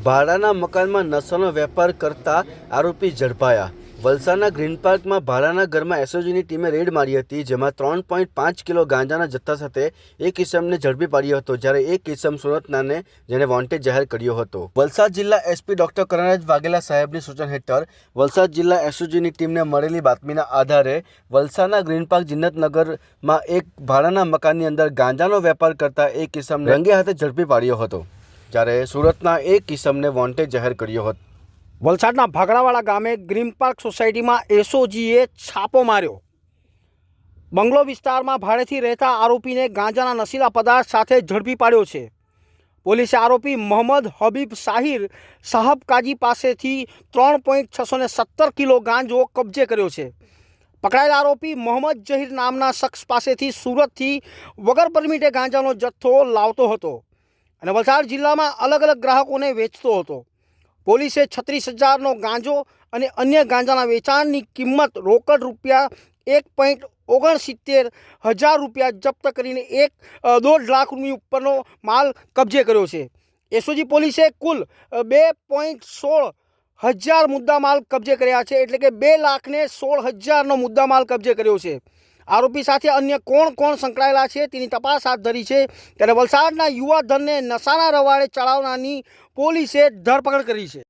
ભાડાના મકાનમાં નશાનો વેપાર કરતા આરોપી ઝડપાયા। વલસાડના ગ્રીન પાર્કમાં ભાડાના ઘરમાં એસઓજીની ટીમે રેડ મારી હતી, જેમાં 3.5 કિલો ગાંજાના જથ્થા સાથે એક ઇસમને ઝડપી પાડ્યો હતો, જ્યારે એક ઇસમ સુરતનાને જેને વોન્ટેડ જાહેર કર્યો હતો। વલસાડ જિલ્લા એસપી ડોક્ટર કરણરાજ વાઘેલા સાહેબની સૂચન હેઠળ વલસાડ જિલ્લા એસઓજીની ટીમને મળેલી બાતમીના આધારે વલસાડના ગ્રીન પાર્ક જિન્નતનગરમાં એક ભાડાના મકાનની અંદર ગાંજાનો વેપાર કરતા એક ઇસમને રંગે હાથે ઝડપી પાડ્યો હતો, જ્યારે સુરતના એક કિસમને વોન્ટેડ જાહેર કર્યો હતો। વલસાડના ભાગડાવાળા ગામે ગ્રીન પાર્ક સોસાયટીમાં એસઓજીએ છાપો માર્યો। બંગલો વિસ્તારમાં ભાડેથી રહેતા આરોપીને ગાંજાના નશીલા પદાર્થ સાથે ઝડપી પાડ્યો છે। પોલીસે આરોપી મોહમ્મદ હબીબ સાહિર સાહબ કાજી પાસેથી 3.617 કિલો ગાંજો કબજે કર્યો છે। પકડાયેલ આરોપી મોહમ્મદ જહીર નામના શખ્સ પાસેથી સુરતથી વગર પરમિટે ગાંજાનો જથ્થો લાવતો હતો અને વલસાડ જિલ્લામાં અલગ અલગ ગ્રાહકોને વેચતો હતો। પોલીસે 36,000નો ગાંજો અને અન્ય ગાંજાના વેચાણની કિંમત રોકડ રૂપિયા 1,69,000 રૂપિયા જપ્ત કરીને 1.5 લાખની ઉપરનો માલ કબજે કર્યો છે। એસઓજી પોલીસે કુલ 2.16,000 મુદ્દામાલ કબજે કર્યા છે, એટલે કે 2,16,000નો મુદ્દામાલ કબજે કર્યો છે। આરોપી સાથે અન્ય કોણ સંકળાયેલા છે તેની તપાસ હાથ ધરી છે, ત્યારે વલસાડના યુવા ધનને નશાના રવાડે ચડાવનારની પોલીસે ધરપકડ કરી છે।